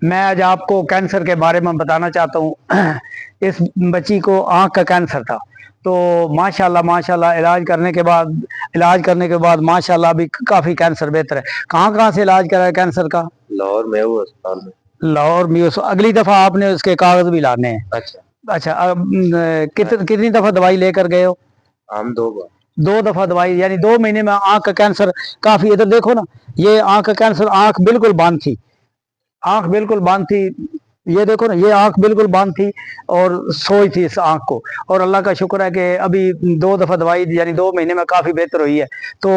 میں آج آپ کو کینسر کے بارے میں بتانا چاہتا ہوں۔ اس بچی کو آنکھ کا کینسر تھا، تو ماشاءاللہ علاج کرنے کے بعد ماشاءاللہ ابھی کافی کینسر بہتر ہے۔ کہاں سے علاج کرا ہے کینسر کا؟ لاہور میں وہ اسپتال میں۔ لاہور میں۔ اگلی دفعہ آپ نے اس کے کاغذ بھی لانے ہیں۔ اچھا کتنی دفعہ دوائی لے کر گئے ہو؟ ہم 2 بار۔ 2 دفعہ دوائی، یعنی 2 مہینے میں آنکھ کا کینسر کافی۔ ادھر دیکھو نا، یہ آنکھ کا کینسر، آنکھ بالکل بند تھی، آنکھ بالکل بند تھی۔ یہ دیکھو نا، یہ آنکھ بالکل بند تھی اور سوئی تھی اس آنکھ کو، اور اللہ کا شکر ہے کہ ابھی 2 دفعہ دوائی یعنی 2 مہینے میں کافی بہتر ہوئی ہے۔ تو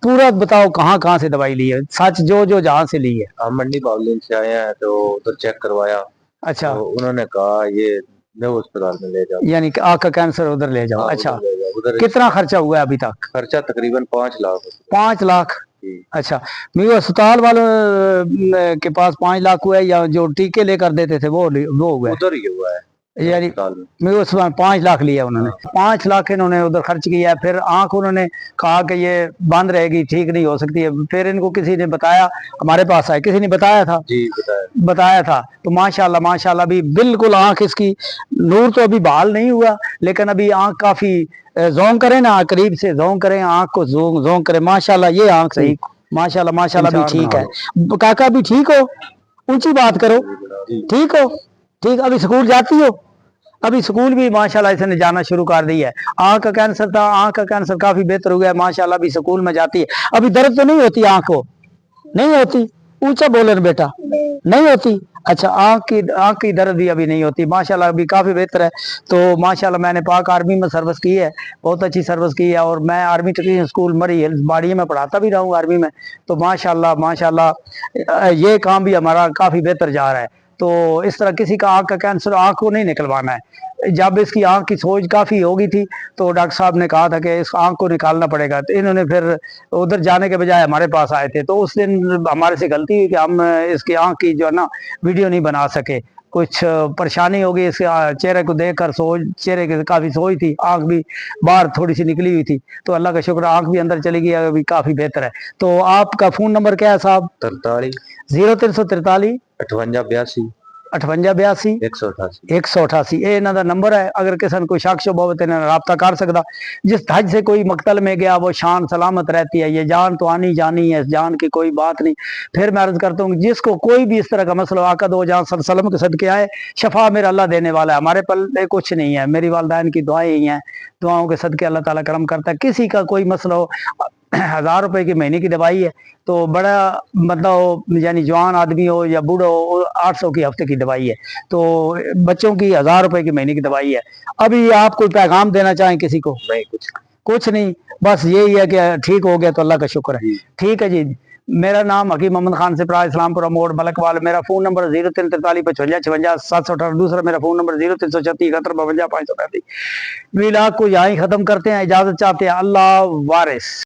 پورا بتاؤ کہاں سے دوائی لی ہے، سچ جو جہاں سے لی ہے؟ ہم منڈی باولین سے آئے ہیں تو ادھر چیک کروایا۔ اچھا، تو انہوں نے کہا یہ نیو اسپتال میں لے جاؤ، یعنی کہ آنکھ کا کینسر ادھر لے جاؤ۔ اچھا، ادھر کتنا خرچہ ہوا ہے ابھی تک؟ خرچہ تقریباً 5 لاکھ۔ 5 لاکھ؟ اچھا، میرے اسپتال والوں کے پاس 5 لاکھ ہوا ہے، یا جو ٹیکے لے کر دیتے تھے وہ ہوا ہے؟ ادھر ہی ہوا ہے، یعنی میرے اس میں 5 لاکھ لیا انہوں نے۔ 5 لاکھ انہوں نے ادھر خرچ کیا ہے۔ پھر آنکھ انہوں نے کہا کہ یہ بند رہے گی، ٹھیک نہیں ہو سکتی ہے۔ پھر ان کو کسی نے بتایا، ہمارے پاس آئے، کسی نے بتایا تھا؟ جی بتایا تھا۔ تو ماشاءاللہ ابھی بالکل آنکھ اس کی، نور تو ابھی بحال نہیں ہوا، لیکن ابھی آنکھ کافی زوم کریں نا، قریب سے زوم کریں آنکھ کو، زوم کریں، ماشاءاللہ یہ آنکھ صحیح، ماشاءاللہ بھی ٹھیک ہے۔ کاکا بھی ٹھیک ہو؟ اونچی بات کرو، ٹھیک ہو؟ ٹھیک، ابھی سکول جاتی ہو؟ ابھی سکول بھی ماشاءاللہ اس نے جانا شروع کر دی ہے۔ آنکھ کا کینسر تھا، آنکھ کا کینسر کافی بہتر ہو گیا ماشاءاللہ، ابھی سکول میں جاتی ہے۔ ابھی درد تو نہیں ہوتی آنکھ کو؟ نہیں ہوتی؟ اونچا بولے بیٹا، نہیں ہوتی؟ اچھا، آنکھ کی درد بھی ابھی نہیں ہوتی ماشاءاللہ، ابھی کافی بہتر ہے۔ تو ماشاءاللہ میں نے پاک آرمی میں سروس کی ہے، بہت اچھی سروس کی ہے، اور میں آرمی ٹیکنیکل اسکول مری ہلز باڑی میں پڑھاتا بھی رہا ہوں آرمی میں۔ تو ماشاءاللہ یہ کام بھی ہمارا کافی بہتر جا رہا ہے۔ تو اس طرح کسی کا آنکھ کا کینسر آنکھ کو نہیں نکلوانا ہے۔ جب اس کی آنکھ کی سوج کافی ہوگی تھی تو ڈاکٹر صاحب نے کہا تھا کہ اس آنکھ کو نکالنا پڑے گا، تو انہوں نے پھر ادھر جانے کے بجائے ہمارے پاس آئے تھے۔ تو اس دن ہمارے سے غلطی ہوئی کہ ہم اس کی آنکھ کی جو ہے نا ویڈیو نہیں بنا سکے، کچھ پریشانی ہوگی اس کے چہرے کو دیکھ کر، چہرے کے کافی سوج تھی، آنکھ بھی باہر تھوڑی سی نکلی ہوئی تھی۔ تو اللہ کا شکر آنکھ بھی اندر چلی گئی، ابھی کافی بہتر ہے۔ تو آپ کا فون نمبر کیا ہے صاحب؟ 43 0343 58 82 188 یہ انہوں دا نمبر ہے۔ اگر کسی نے کوئی شک شبہ ہو تو رابطہ کر سکتا۔ جس حج سے کوئی مقتل میں گیا وہ شان سلامت رہتی ہے، یہ جان تو آنی جانی ہے، جان کی کوئی بات نہیں۔ پھر میں عرض کرتا ہوں جس کو کوئی بھی اس طرح کا مسئلہ آقا دو جہاں صلی اللہ علیہ وسلم کے صدقے آئے، شفا میرا اللہ دینے والا ہے، ہمارے پلے کچھ نہیں ہے، میری والدین کی دعائیں ہی ہیں، دعاؤں کے صدقے اللہ تعالیٰ کرم کرتا ہے۔ کسی کا کوئی مسئلہ ہو، 1000 روپے کی مہینے کی دوائی ہے، تو بڑا مطلب یعنی جوان آدمی ہو یا بوڑھا ہو 800 کی ہفتے کی دوائی ہے، تو بچوں کی 1000 روپے کی مہینے کی دوائی ہے۔ ابھی آپ کوئی پیغام دینا چاہیں کسی کو؟ نہیں، کچھ نہیں، بس یہی ہے کہ ٹھیک ہو گیا تو اللہ کا شکر ہے۔ ٹھیک ہے جی، میرا نام حکیم محمد خان سے، اسلام پورہ موڑ ملک وال۔ میرا فون نمبر 0343 55 56 718۔ دوسرا میرا فون نمبر 0336 71 52 535۔ ویلاگ کو یہاں ہی ختم کرتے ہیں، اجازت چاہتے ہیں، اللہ وارث۔